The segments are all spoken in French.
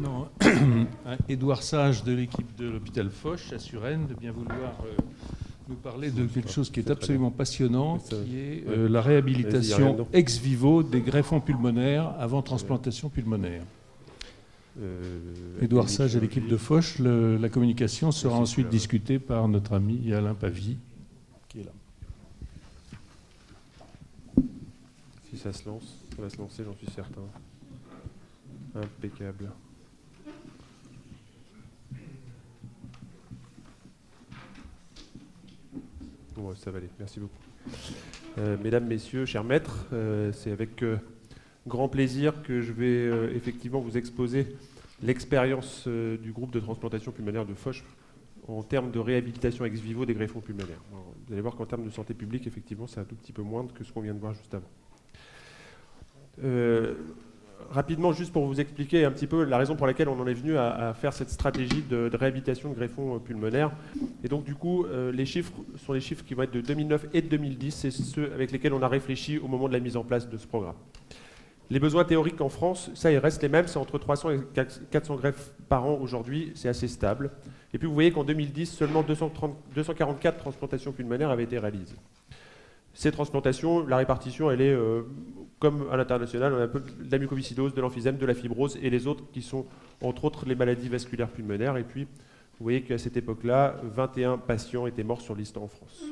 Non, Édouard Sage de l'équipe de l'hôpital Foch à Suresnes de bien vouloir nous parler de quelque chose qui est absolument passionnant, qui est la réhabilitation ex vivo des greffons pulmonaires avant transplantation pulmonaire. Édouard Sage et l'équipe de Foch, la communication sera ensuite discutée par notre ami Alain Pavie, qui est là. Si ça se lance, ça va se lancer, j'en suis certain. Impeccable. Bon, ça va aller, merci beaucoup. Mesdames, Messieurs, chers maîtres, c'est avec grand plaisir que je vais effectivement vous exposer l'expérience du groupe de transplantation pulmonaire de Foch en termes de réhabilitation ex vivo des greffons pulmonaires. Alors, vous allez voir qu'en termes de santé publique, effectivement, c'est un tout petit peu moindre que ce qu'on vient de voir juste avant. Rapidement, juste pour vous expliquer un petit peu la raison pour laquelle on en est venu à faire cette stratégie de réhabilitation de greffons pulmonaires. Et donc, du coup, les chiffres sont les chiffres qui vont être de 2009 et de 2010. C'est ceux avec lesquels on a réfléchi au moment de la mise en place de ce programme. Les besoins théoriques en France, ça, ils restent les mêmes. C'est entre 300 et 400 greffes par an aujourd'hui. C'est assez stable. Et puis, vous voyez qu'en 2010, seulement 244 transplantations pulmonaires avaient été réalisées. Ces transplantations, la répartition, elle est, comme à l'international, on a un peu de la mucoviscidose, de l'emphysème, de la fibrose et les autres qui sont, entre autres, les maladies vasculaires pulmonaires. Et puis, vous voyez qu'à cette époque-là, 21 patients étaient morts sur liste en France.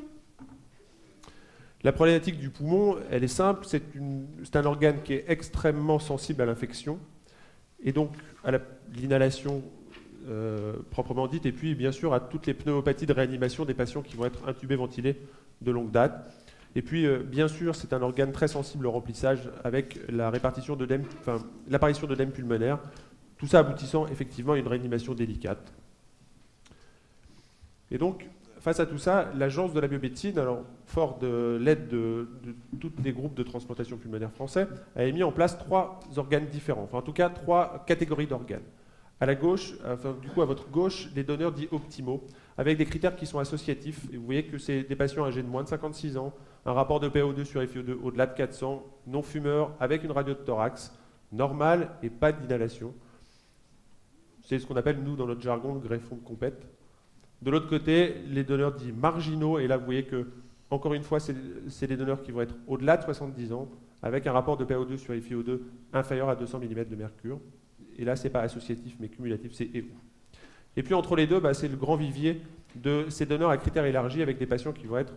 La problématique du poumon, elle est simple, c'est un organe qui est extrêmement sensible à l'infection et donc à l'inhalation proprement dite, et puis bien sûr à toutes les pneumopathies de réanimation des patients qui vont être intubés, ventilés de longue date. Et puis, bien sûr, c'est un organe très sensible au remplissage avec la répartition d'œdème, l'apparition d'œdème pulmonaire, tout ça aboutissant effectivement à une réanimation délicate. Et donc, face à tout ça, l'Agence de la biomédecine, alors fort de l'aide de tous les groupes de transplantation pulmonaire français, a mis en place 3 organes différents, enfin en tout cas 3 catégories d'organes. À la gauche, enfin, du coup à votre gauche, les donneurs dits optimaux, avec des critères qui sont associatifs. Et vous voyez que c'est des patients âgés de moins de 56 ans, un rapport de PaO2 sur FiO2 au-delà de 400, non-fumeurs, avec une radio de thorax, normale et pas d'inhalation. C'est ce qu'on appelle, nous, dans notre jargon, le greffon de compète. De l'autre côté, les donneurs dits marginaux, et là vous voyez que, encore une fois, c'est des donneurs qui vont être au-delà de 70 ans, avec un rapport de PaO2 sur FiO2 inférieur à 200 mm de mercure. Et là, ce n'est pas associatif, mais cumulatif, c'est et ou. Et puis entre les deux, c'est le grand vivier de ces donneurs à critères élargis avec des patients qui vont être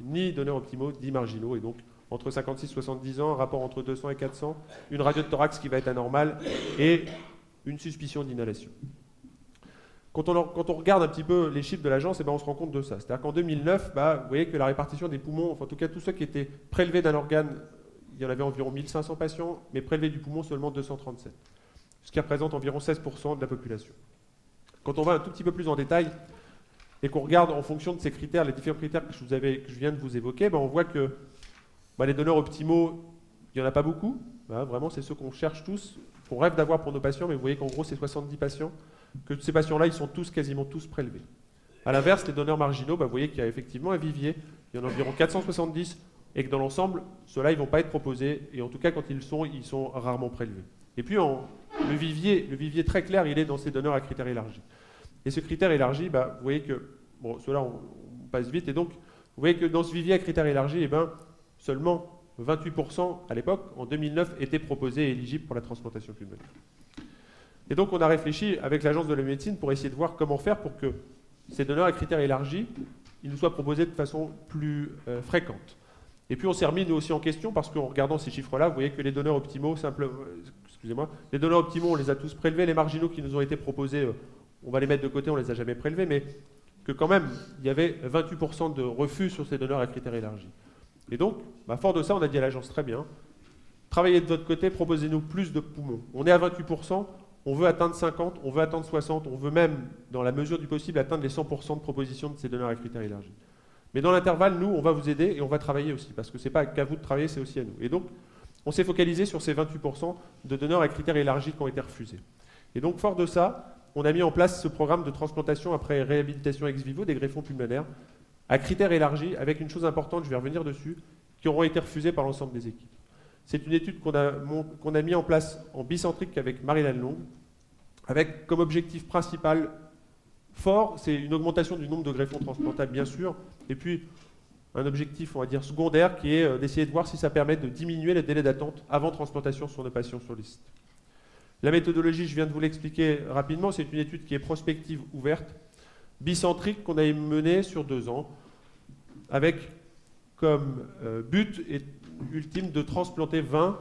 ni donneurs optimaux, ni marginaux. Et donc, entre 56 et 70 ans, un rapport entre 200 et 400, une radio de thorax qui va être anormale et une suspicion d'inhalation. Quand on regarde un petit peu les chiffres de l'agence, on se rend compte de ça. C'est-à-dire qu'en 2009, vous voyez que la répartition des poumons, enfin en tout cas tous ceux qui étaient prélevés d'un organe, il y en avait environ 1500 patients, mais prélevés du poumon seulement 237. Ce qui représente environ 16% de la population. Quand on va un tout petit peu plus en détail et qu'on regarde en fonction de ces critères, les différents critères que je viens de vous évoquer, on voit que les donneurs optimaux, il n'y en a pas beaucoup. Vraiment, c'est ceux qu'on cherche tous, qu'on rêve d'avoir pour nos patients, mais vous voyez qu'en gros, c'est 70 patients, que ces patients-là, ils sont quasiment tous prélevés. A l'inverse, les donneurs marginaux, vous voyez qu'il y a effectivement un vivier, il y en a environ 470, et que dans l'ensemble, ceux-là, ils ne vont pas être proposés, et en tout cas, quand ils sont rarement prélevés. Et puis, le vivier très clair, il est dans ces donneurs à critères élargis. Et ce critère élargi, vous voyez que, ceux-là, on passe vite, et donc, vous voyez que dans ce vivier à critères élargis, seulement 28% à l'époque, en 2009, étaient proposés et éligibles pour la transplantation pulmonaire. Et donc, on a réfléchi avec l'Agence de la médecine pour essayer de voir comment faire pour que ces donneurs à critères élargis, ils nous soient proposés de façon plus fréquente. Et puis on s'est remis nous aussi en question parce qu'en regardant ces chiffres-là, vous voyez que les donneurs optimaux, les donneurs optimaux, on les a tous prélevés, les marginaux qui nous ont été proposés, on va les mettre de côté, on les a jamais prélevés, mais que quand même, il y avait 28% de refus sur ces donneurs à critères élargis. Et donc, fort de ça, on a dit à l'agence, très bien, travaillez de votre côté, proposez-nous plus de poumons. On est à 28%, on veut atteindre 50, on veut atteindre 60, on veut même, dans la mesure du possible, atteindre les 100% de propositions de ces donneurs à critères élargis. Mais dans l'intervalle, nous, on va vous aider et on va travailler aussi, parce que ce n'est pas qu'à vous de travailler, c'est aussi à nous. Et donc, on s'est focalisé sur ces 28% de donneurs à critères élargis qui ont été refusés. Et donc, fort de ça, on a mis en place ce programme de transplantation après réhabilitation ex vivo des greffons pulmonaires à critères élargis, avec une chose importante, je vais revenir dessus, qui auront été refusés par l'ensemble des équipes. C'est une étude qu'on a mis en place en bicentrique avec Marie-Laine Long, avec comme objectif principal fort, c'est une augmentation du nombre de greffons transplantables, bien sûr, et puis un objectif, on va dire, secondaire, qui est d'essayer de voir si ça permet de diminuer les délais d'attente avant transplantation sur nos patients sur liste. La méthodologie, je viens de vous l'expliquer rapidement, c'est une étude qui est prospective ouverte, bicentrique, qu'on a menée sur 2 ans, avec comme but ultime de transplanter 20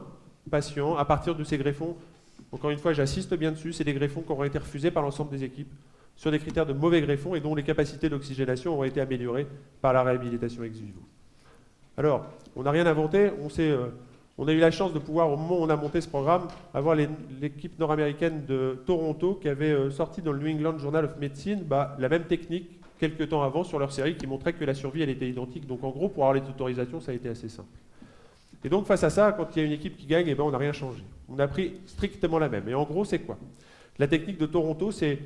patients à partir de ces greffons. Encore une fois, j'insiste bien dessus, c'est des greffons qui auront été refusés par l'ensemble des équipes sur des critères de mauvais greffons et dont les capacités d'oxygénation auront été améliorées par la réhabilitation ex vivo. Alors, on n'a rien inventé, on a eu la chance de pouvoir, au moment où on a monté ce programme, avoir l'équipe nord-américaine de Toronto qui avait sorti dans le New England Journal of Medicine la même technique quelques temps avant sur leur série qui montrait que la survie elle était identique. Donc en gros, pour avoir les autorisations, ça a été assez simple. Et donc face à ça, quand il y a une équipe qui gagne, on n'a rien changé. On a pris strictement la même. Et en gros, c'est quoi? La technique de Toronto, c'est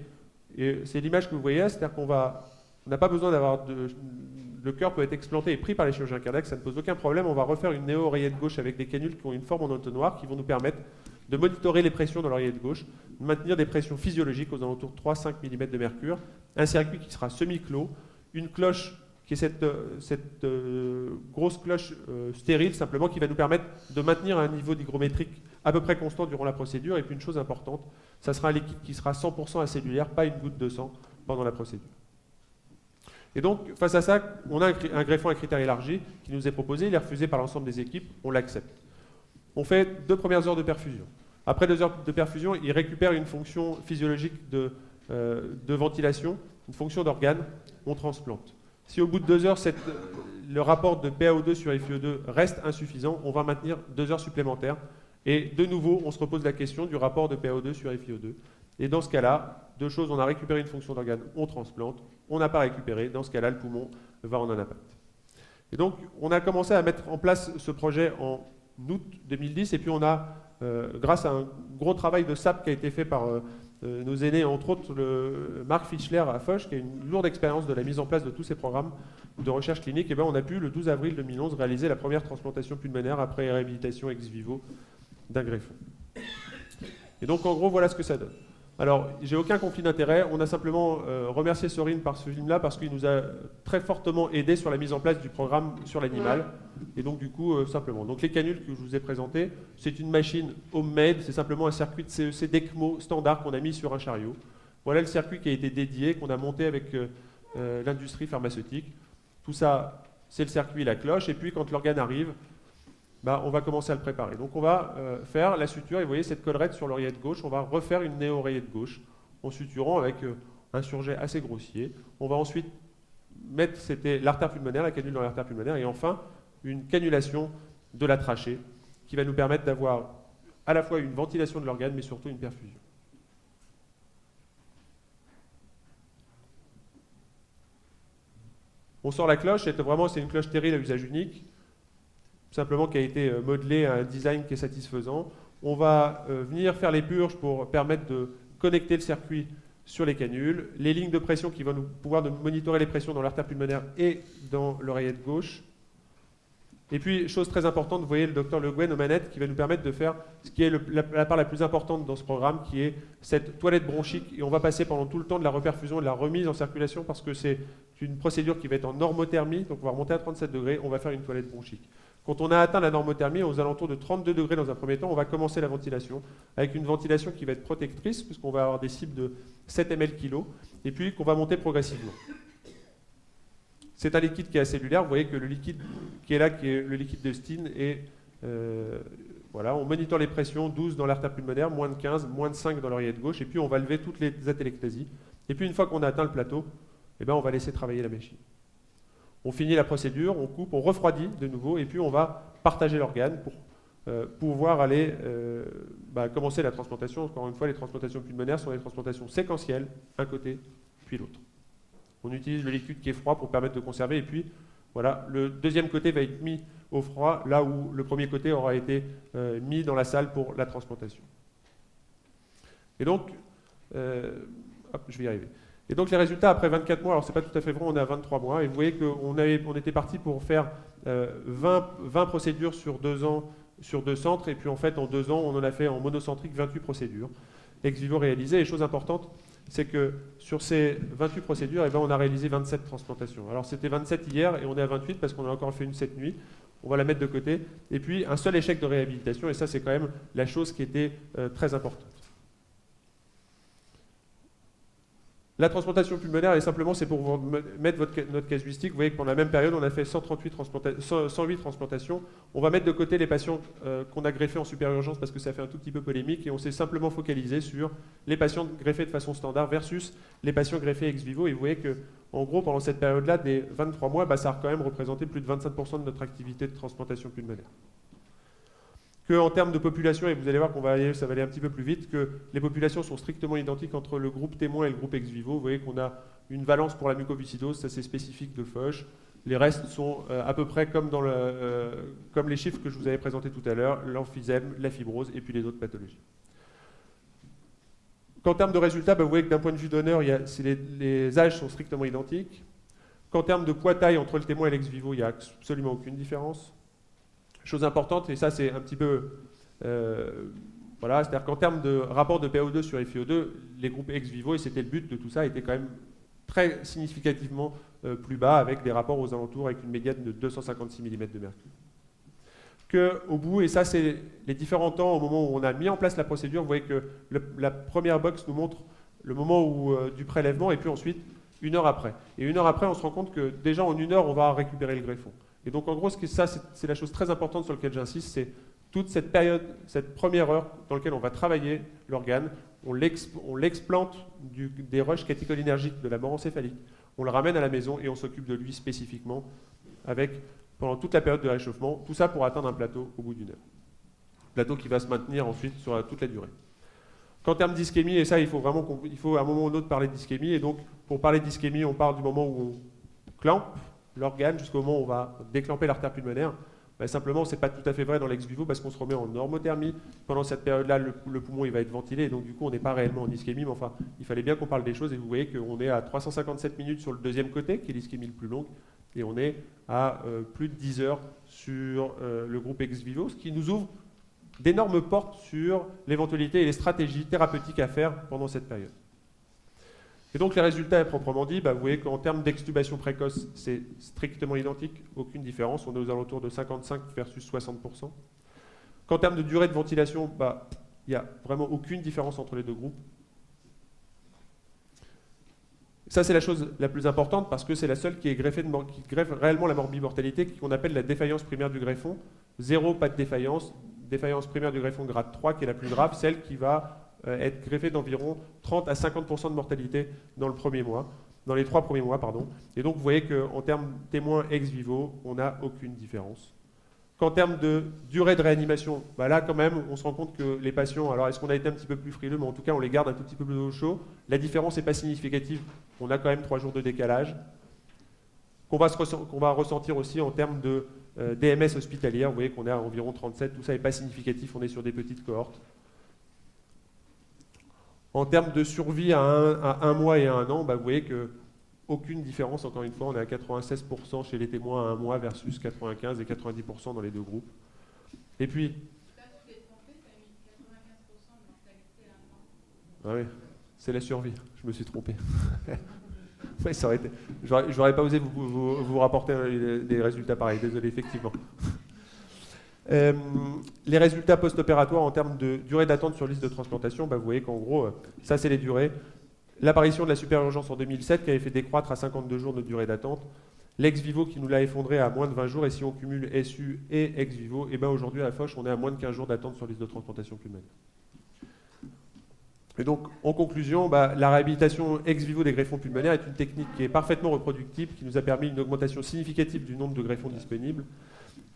l'image que vous voyez, c'est-à-dire qu'on n'a pas besoin d'avoir le cœur peut être explanté et pris par les chirurgiens cardiaques, ça ne pose aucun problème. On va refaire une néo-oreillette gauche avec des canules qui ont une forme en entonnoir qui vont nous permettre de monitorer les pressions dans l'oreillette gauche, de maintenir des pressions physiologiques aux alentours de 3-5 mm de mercure, un circuit qui sera semi-clos, une cloche qui est cette grosse cloche stérile simplement qui va nous permettre de maintenir un niveau d'hygrométrique à peu près constant durant la procédure. Et puis une chose importante, ça sera un liquide qui sera 100% acellulaire, pas une goutte de sang pendant la procédure. Et donc, face à ça, on a un greffon à critères élargis qui nous est proposé, il est refusé par l'ensemble des équipes, on l'accepte. On fait 2 premières heures de perfusion. Après 2 heures de perfusion, il récupère une fonction physiologique de ventilation, une fonction d'organe, on transplante. Si au bout de 2 heures, le rapport de PaO2 sur FiO2 reste insuffisant, on va maintenir 2 heures supplémentaires. Et de nouveau, on se repose la question du rapport de PaO2 sur FiO2. Et dans ce cas-là, 2 choses, on a récupéré une fonction d'organe, on transplante. On n'a pas récupéré, dans ce cas-là, le poumon va en un impact. Et donc, on a commencé à mettre en place ce projet en août 2010, et puis on a, grâce à un gros travail de SAP qui a été fait par nos aînés, entre autres Marc Fischler à Foch, qui a une lourde expérience de la mise en place de tous ces programmes de recherche clinique, et on a pu, le 12 avril 2011, réaliser la première transplantation pulmonaire après réhabilitation ex vivo d'un greffon. Et donc, en gros, voilà ce que ça donne. Alors, j'ai aucun conflit d'intérêt. On a simplement remercié Sorine par ce film-là parce qu'il nous a très fortement aidé sur la mise en place du programme sur l'animal. Et donc, du coup, simplement. Donc, les canules que je vous ai présentées, c'est une machine homemade. C'est simplement un circuit de CEC d'ECMO standard qu'on a mis sur un chariot. Voilà le circuit qui a été dédié, qu'on a monté avec l'industrie pharmaceutique. Tout ça, c'est le circuit, la cloche. Et puis, quand l'organe arrive, on va commencer à le préparer. Donc on va faire la suture, et vous voyez cette collerette sur l'oreillette gauche, on va refaire une néo-oreillette gauche en suturant avec un surjet assez grossier. On va ensuite mettre, c'était l'artère pulmonaire, la canule dans l'artère pulmonaire, et enfin une cannulation de la trachée qui va nous permettre d'avoir à la fois une ventilation de l'organe, mais surtout une perfusion. On sort la cloche, c'est une cloche stérile à usage unique, simplement qui a été modelé à un design qui est satisfaisant. On va venir faire les purges pour permettre de connecter le circuit sur les canules, les lignes de pression qui vont nous pouvoir monitorer les pressions dans l'artère pulmonaire et dans l'oreillette gauche. Et puis, chose très importante, vous voyez le docteur Le Guen aux manettes qui va nous permettre de faire ce qui est la part la plus importante dans ce programme, qui est cette toilette bronchique. Et on va passer pendant tout le temps de la reperfusion et de la remise en circulation parce que c'est une procédure qui va être en normothermie, donc on va remonter à 37 degrés, on va faire une toilette bronchique. Quand on a atteint la normothermie, aux alentours de 32 degrés dans un premier temps, on va commencer la ventilation, avec une ventilation qui va être protectrice, puisqu'on va avoir des cibles de 7 ml kg, et puis qu'on va monter progressivement. C'est un liquide qui est acellulaire, vous voyez que le liquide qui est là, qui est le liquide de Steen, et voilà, on monitore les pressions, 12 dans l'artère pulmonaire, moins de 15, moins de 5 dans l'oreillette gauche, et puis on va lever toutes les atélectasies. Et puis une fois qu'on a atteint le plateau, on va laisser travailler la machine. On finit la procédure, on coupe, on refroidit de nouveau, et puis on va partager l'organe pour pouvoir aller commencer la transplantation. Encore une fois, les transplantations pulmonaires sont des transplantations séquentielles, un côté, puis l'autre. On utilise le liquide qui est froid pour permettre de conserver, et puis voilà, le deuxième côté va être mis au froid, là où le premier côté aura été mis dans la salle pour la transplantation. Et donc, je vais y arriver. Et donc les résultats après 24 mois, alors c'est pas tout à fait vrai, on est à 23 mois, et vous voyez qu'on était parti pour faire 20 procédures sur 2 ans sur 2 centres, et puis en fait en 2 ans on en a fait en monocentrique 28 procédures. ex vivo réalisées. Et chose importante, c'est que sur ces 28 procédures, eh ben, on a réalisé 27 transplantations. Alors c'était 27 hier et on est à 28 parce qu'on a encore fait une cette nuit. On va la mettre de côté. Et puis un seul échec de réhabilitation, et ça c'est quand même la chose qui était très importante. La transplantation pulmonaire, et simplement, c'est pour vous mettre notre casuistique. Vous voyez que pendant la même période, on a fait 108 transplantations. On va mettre de côté les patients qu'on a greffés en super urgence parce que ça fait un tout petit peu polémique, et on s'est simplement focalisé sur les patients greffés de façon standard versus les patients greffés ex vivo. Et vous voyez que, en gros, pendant cette période-là, des 23 mois, bah, ça a quand même représenté plus de 25% de notre activité de transplantation pulmonaire. En termes de population, et vous allez voir ça va aller un petit peu plus vite, que les populations sont strictement identiques entre le groupe témoin et le groupe ex vivo. Vous voyez qu'on a une valence pour la mucoviscidose, ça c'est spécifique de Foch. Les restes sont à peu près comme les chiffres que je vous avais présentés tout à l'heure, l'emphysème, la fibrose et puis les autres pathologies. Qu'en termes de résultats, vous voyez que d'un point de vue d'honneur, les âges sont strictement identiques. Qu'en termes de poids-taille entre le témoin et l'ex vivo, il n'y a absolument aucune différence. Chose importante, et ça c'est un petit peu... voilà, c'est-à-dire qu'en termes de rapport de PaO2 sur FiO2, les groupes ex vivo, et c'était le but de tout ça, étaient quand même très significativement plus bas, avec des rapports aux alentours, avec une médiane de 256 mm de mercure. Qu'au bout, et ça c'est les différents temps au moment où on a mis en place la procédure, vous voyez que la première box nous montre le moment du prélèvement, et puis ensuite, 1 heure après. Et 1 heure après, on se rend compte que déjà en 1 heure, on va récupérer le greffon. Et donc en gros, ça c'est la chose très importante sur laquelle j'insiste, c'est toute cette période, cette première heure dans laquelle on va travailler l'organe, on l'explante des rushs catécholinergiques de la mort encéphalique, on le ramène à la maison et on s'occupe de lui spécifiquement pendant toute la période de réchauffement, tout ça pour atteindre un plateau au bout d'1 heure. Plateau qui va se maintenir ensuite sur toute la durée. Qu'en termes d'ischémie, et ça il faut à un moment ou un autre parler d'ischémie, et donc pour parler d'ischémie, on part du moment où on clampe l'organe jusqu'au moment où on va déclamper l'artère pulmonaire. Ben simplement, ce n'est pas tout à fait vrai dans l'ex vivo parce qu'on se remet en normothermie. Pendant cette période-là, le poumon il va être ventilé, et donc du coup, on n'est pas réellement en ischémie, mais enfin, il fallait bien qu'on parle des choses, et vous voyez qu'on est à 357 minutes sur le deuxième côté, qui est l'ischémie le plus longue, et on est à plus de 10 heures sur le groupe ex vivo, ce qui nous ouvre d'énormes portes sur l'éventualité et les stratégies thérapeutiques à faire pendant cette période. Et donc les résultats proprement dit, vous voyez qu'en termes d'extubation précoce, c'est strictement identique, aucune différence, on est aux alentours de 55 versus 60%. Qu'en termes de durée de ventilation, il n'y a vraiment aucune différence entre les deux groupes. Ça c'est la chose la plus importante parce que c'est la seule qui greffe réellement la morbimortalité, qu'on appelle la défaillance primaire du greffon. 0, pas de défaillance. Défaillance primaire du greffon grade 3 qui est la plus grave, celle qui va être greffée d'environ 30 à 50% de mortalité dans les 3 premiers mois. Et donc vous voyez qu'en termes témoins ex vivo, on n'a aucune différence. Qu'en termes de durée de réanimation, là quand même, on se rend compte que les patients, alors est-ce qu'on a été un petit peu plus frileux, mais en tout cas on les garde un tout petit peu plus au chaud. La différence n'est pas significative, on a quand même 3 jours de décalage. Qu'on va ressentir aussi en termes de DMS hospitalière, vous voyez qu'on est à environ 37, tout ça n'est pas significatif, on est sur des petites cohortes. En termes de survie à 1 mois et à 1 an, vous voyez qu'aucune différence, encore une fois, on est à 96% chez les témoins à 1 mois versus 95 et 90% dans les deux groupes. Et puis... Ah oui, c'est la survie, je me suis trompé. Ouais, ça aurait été... J'aurais pas osé vous rapporter des résultats pareils, désolé, effectivement. Les résultats post-opératoires en termes de durée d'attente sur liste de transplantation, vous voyez qu'en gros, ça c'est les durées. L'apparition de la super-urgence en 2007 qui avait fait décroître à 52 jours notre durée d'attente. L'ex vivo qui nous l'a effondré à moins de 20 jours, et si on cumule SU et ex vivo, et aujourd'hui à la Foch, on est à moins de 15 jours d'attente sur liste de transplantation pulmonaire. Et donc, en conclusion, la réhabilitation ex vivo des greffons pulmonaires est une technique qui est parfaitement reproductible, qui nous a permis une augmentation significative du nombre de greffons disponibles,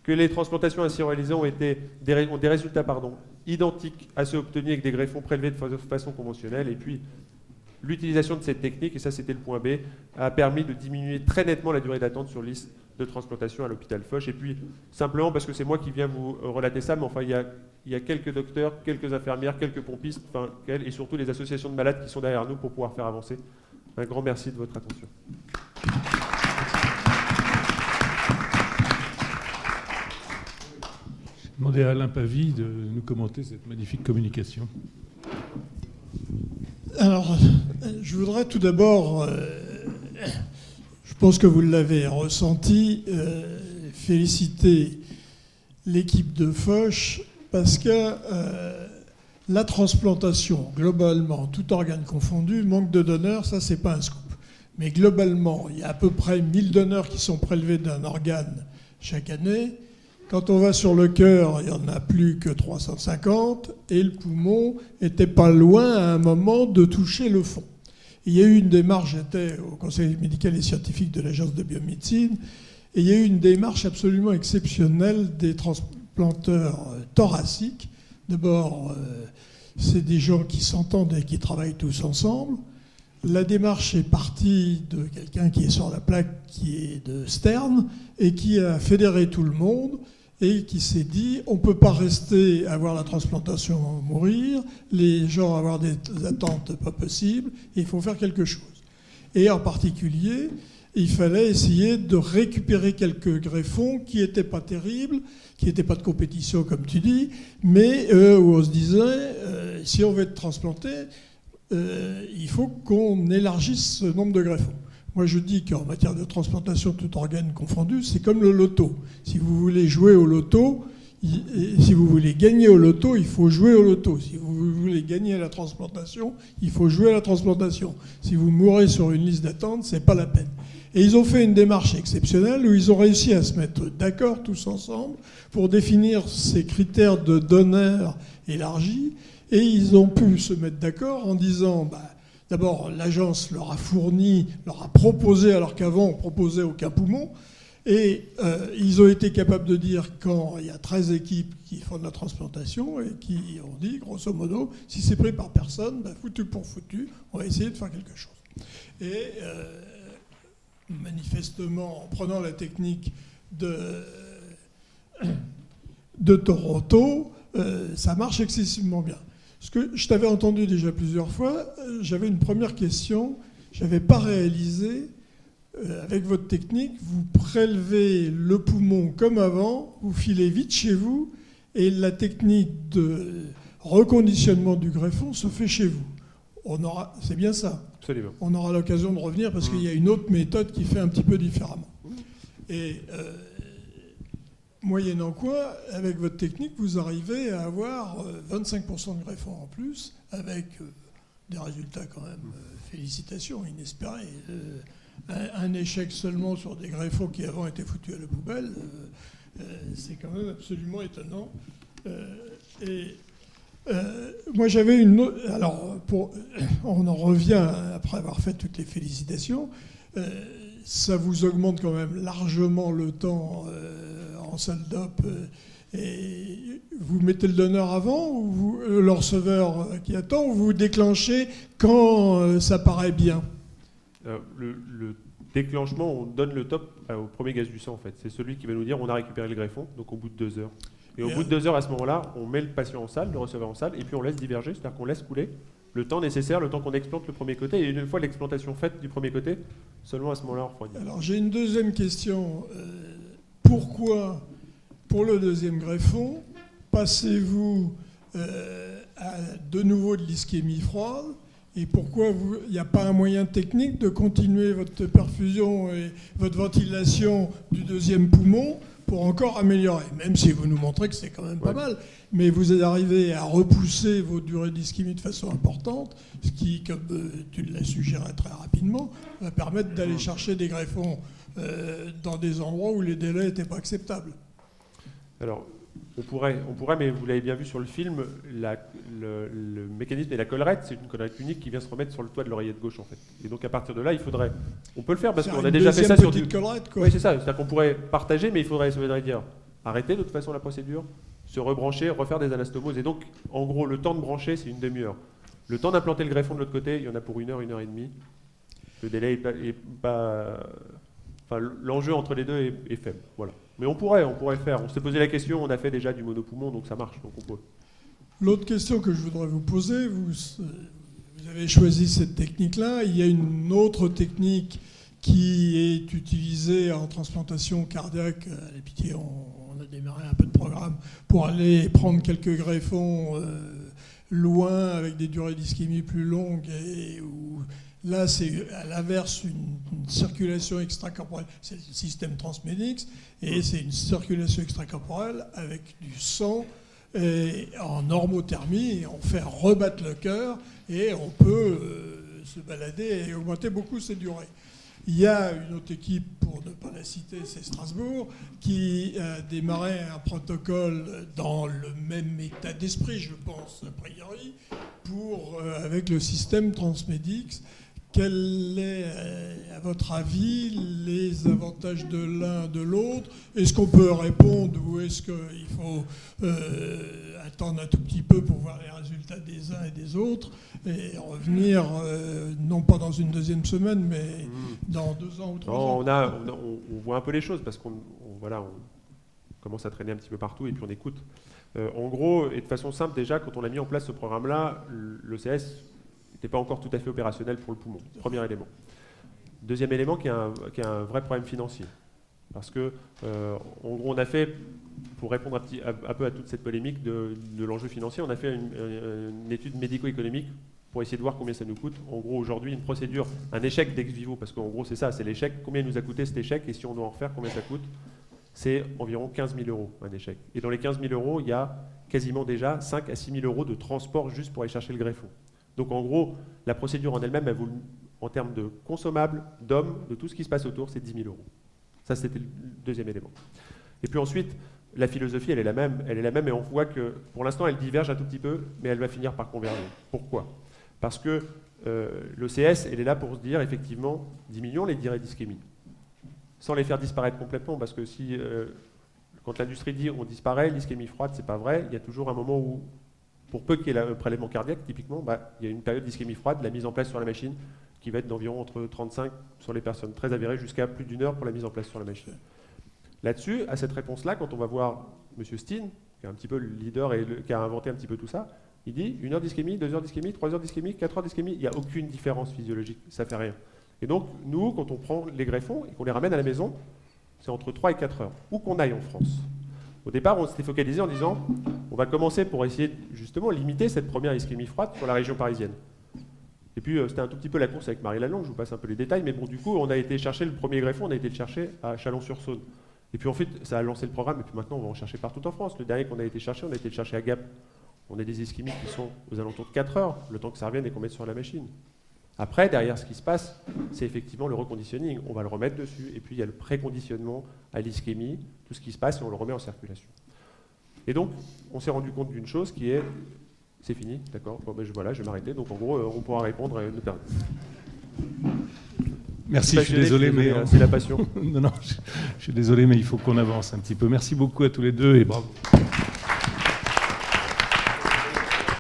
que les transplantations ainsi réalisées ont des résultats identiques à ceux obtenus avec des greffons prélevés de façon conventionnelle, et puis l'utilisation de cette technique, et ça c'était le point B, a permis de diminuer très nettement la durée d'attente sur liste de transplantation à l'hôpital Foch. Et puis, simplement parce que c'est moi qui viens vous relater ça, mais enfin, il y a quelques docteurs, quelques infirmières, quelques pompistes, et surtout les associations de malades qui sont derrière nous pour pouvoir faire avancer. Un grand merci de votre attention. Je vais demander à Alain Pavie de nous commenter cette magnifique communication. Alors, je voudrais tout d'abord, je pense que vous l'avez ressenti, féliciter l'équipe de Foch parce que la transplantation, globalement, tout organe confondu, manque de donneurs, ça c'est pas un scoop. Mais globalement, il y a à peu près 1000 donneurs qui sont prélevés d'un organe chaque année. Quand on va sur le cœur, il n'y en a plus que 350 et le poumon était pas loin à un moment de toucher le fond. Il y a eu une démarche, j'étais au conseil médical et scientifique de l'agence de biomédecine, et il y a eu une démarche absolument exceptionnelle des transplanteurs thoraciques. D'abord, c'est des gens qui s'entendent et qui travaillent tous ensemble. La démarche est partie de quelqu'un qui est sur la plaque, qui est de Stern, et qui a fédéré tout le monde, et qui s'est dit, on ne peut pas rester à voir la transplantation mourir, les gens avoir des attentes pas possibles, il faut faire quelque chose. Et en particulier, il fallait essayer de récupérer quelques greffons qui n'étaient pas terribles, qui n'étaient pas de compétition, comme tu dis, mais où on se disait, si on veut être transplanté, il faut qu'on élargisse ce nombre de greffons. Moi, je dis qu'en matière de transplantation, tout organe confondu, c'est comme le loto. Si vous voulez jouer au loto, si vous voulez gagner au loto, il faut jouer au loto. Si vous voulez gagner à la transplantation, il faut jouer à la transplantation. Si vous mourrez sur une liste d'attente, c'est pas la peine. Et ils ont fait une démarche exceptionnelle où ils ont réussi à se mettre d'accord tous ensemble pour définir ces critères de donneurs élargis. Et ils ont pu se mettre d'accord en disant, d'abord, l'agence leur a fourni, leur a proposé, alors qu'avant, on proposait aucun poumon. Et ils ont été capables de dire, quand il y a 13 équipes qui font de la transplantation et qui ont dit, grosso modo, si c'est pris par personne, foutu pour foutu, on va essayer de faire quelque chose. Et manifestement, en prenant la technique de Toronto, ça marche excessivement bien. Ce que je t'avais entendu déjà plusieurs fois, j'avais une première question. Je n'avais pas réalisé, avec votre technique, vous prélevez le poumon comme avant, vous filez vite chez vous, et la technique de reconditionnement du greffon se fait chez vous. C'est bien ça. Absolument. On aura l'occasion de revenir parce qu'il y a une autre méthode qui fait un petit peu différemment. Et moyennant quoi, avec votre technique, vous arrivez à avoir 25% de greffons en plus, avec des résultats quand même, félicitations, inespérés. Un échec seulement sur des greffons qui avant étaient foutus à la poubelle, c'est quand même absolument étonnant. Moi j'avais une autre... Alors, on en revient après avoir fait toutes les félicitations. Ça vous augmente quand même largement le temps en salle d'op. Et vous mettez le donneur avant, ou le receveur qui attend, ou vous déclenchez quand ça paraît bien? Le déclenchement, on donne le top au premier gaz du sang, en fait. C'est celui qui va nous dire on a récupéré le greffon, donc au bout de 2 heures. Et au bout de 2 heures, à ce moment-là, on met le patient en salle, le receveur en salle, et puis on laisse diverger, c'est-à-dire qu'on laisse couler le temps nécessaire, le temps qu'on explante le premier côté. Et une fois l'explantation faite du premier côté, seulement à ce moment-là, on refroidit. Alors j'ai une deuxième question. Pourquoi, pour le deuxième greffon, passez-vous à de nouveau de l'ischémie froide? Et pourquoi il n'y a pas un moyen technique de continuer votre perfusion et votre ventilation du deuxième poumon pour encore améliorer, même si vous nous montrez que c'est quand même pas mal, mais vous arrivez à repousser vos durées d'ischémie de façon importante, ce qui, comme tu l'as suggéré très rapidement, va permettre d'aller chercher des greffons dans des endroits où les délais n'étaient pas acceptables. Alors, on pourrait, mais vous l'avez bien vu sur le film, le mécanisme et la collerette, c'est une collerette unique qui vient se remettre sur le toit de l'oreillette gauche, en fait. Et donc, à partir de là, on peut le faire parce qu'on a déjà fait ça sur petite collerette, quoi. Oui, ça. C'est-à-dire qu'on pourrait partager, mais ça voudrait dire arrêter de toute façon la procédure, se rebrancher, refaire des anastomoses. Et donc, en gros, le temps de brancher, c'est une demi-heure. Le temps d'implanter le greffon de l'autre côté, il y en a pour 1 heure, 1 heure et demie. Le délai est pas... Enfin, l'enjeu entre les deux est faible. Voilà. Mais on pourrait le faire. On s'est posé la question, on a fait déjà du monopoumon, donc ça marche. Donc on peut. L'autre question que je voudrais vous poser, vous avez choisi cette technique-là. Il y a une autre technique qui est utilisée en transplantation cardiaque. À la pitié, on a démarré un peu de programme pour aller prendre quelques greffons loin, avec des durées d'ischémie plus longues, et où là, c'est à l'inverse une circulation extracorporelle. C'est le système Transmedix, et c'est une circulation extracorporelle avec du sang et en normothermie, et on fait rebattre le cœur, et on peut se balader et augmenter beaucoup ses durées. Il y a une autre équipe, pour ne pas la citer, c'est Strasbourg, qui a démarré un protocole dans le même état d'esprit, je pense, a priori, avec le système Transmedix. Quels sont, à votre avis, les avantages de l'un, de l'autre? Est-ce qu'on peut répondre ou est-ce qu'il faut attendre un tout petit peu pour voir les résultats des uns et des autres et revenir, non pas dans une deuxième semaine, mais dans 2 ans ou 3 ans? On voit un peu les choses parce qu'on commence à traîner un petit peu partout et puis on écoute. En gros, et de façon simple, déjà, quand on a mis en place ce programme-là, l'ECS n'était pas encore tout à fait opérationnel pour le poumon. Premier élément. Deuxième élément, qui est un vrai problème financier. Parce que, en gros, on a fait, pour répondre un peu à toute cette polémique de l'enjeu financier, on a fait une étude médico-économique pour essayer de voir combien ça nous coûte. En gros, aujourd'hui, une procédure, un échec d'ex vivo, parce qu'en gros, c'est ça, c'est l'échec. Combien il nous a coûté cet échec, et si on doit en refaire, combien ça coûte? C'est environ 15 000 € un échec. Et dans les 15 000 €, il y a quasiment déjà 5 à 6 000 € de transport juste pour aller chercher le greffon. Donc en gros, la procédure en elle-même, elle vaut, en termes de consommables, d'hommes, de tout ce qui se passe autour, c'est 10 000 €. Ça, c'était le deuxième élément. Et puis ensuite, la philosophie, elle est la même, et on voit que pour l'instant, elle diverge un tout petit peu, mais elle va finir par converger. Pourquoi? Parce que l'OCS, elle est là pour se dire, effectivement, diminuons les durées d'ischémie, sans les faire disparaître complètement, parce que si, quand l'industrie dit on disparaît, l'ischémie froide, c'est pas vrai, il y a toujours un moment où, pour peu qu'il y ait un prélèvement cardiaque, typiquement, il y a une période d'ischémie froide, la mise en place sur la machine, qui va être d'environ entre 35 sur les personnes très avérées, jusqu'à plus d'1 heure pour la mise en place sur la machine. Là-dessus, à cette réponse-là, quand on va voir M. Steen, qui est un petit peu le leader et qui a inventé un petit peu tout ça, il dit 1 heure d'ischémie, 2 heures d'ischémie, 3 heures d'ischémie, 4 heures d'ischémie, il n'y a aucune différence physiologique, ça fait rien. Et donc, nous, quand on prend les greffons et qu'on les ramène à la maison, c'est entre 3 et 4 heures, où qu'on aille en France. Au départ, on s'était focalisé en disant on va commencer pour essayer justement limiter cette première ischémie froide sur la région parisienne. Et puis c'était un tout petit peu la course avec Marie Lalonde, je vous passe un peu les détails, mais bon, du coup, on a été chercher le premier greffon, on a été le chercher à Chalon-sur-Saône. Et puis ensuite, ça a lancé le programme, et puis maintenant, on va en chercher partout en France. Le dernier qu'on a été chercher, on a été le chercher à Gap. On a des ischémiques qui sont aux alentours de 4 heures, le temps que ça revienne et qu'on mette sur la machine. Après, derrière, ce qui se passe, c'est effectivement le reconditioning. On va le remettre dessus, et puis il y a le préconditionnement à l'ischémie, tout ce qui se passe, et on le remet en circulation. Et donc, on s'est rendu compte d'une chose qui est... C'est fini, d'accord. Bon, ben, voilà, je vais m'arrêter. Donc, en gros, on pourra répondre à une autre. Merci, je suis désolé, mais... C'est la passion. Non, je suis désolé, mais il faut qu'on avance un petit peu. Merci beaucoup à tous les deux, et bravo.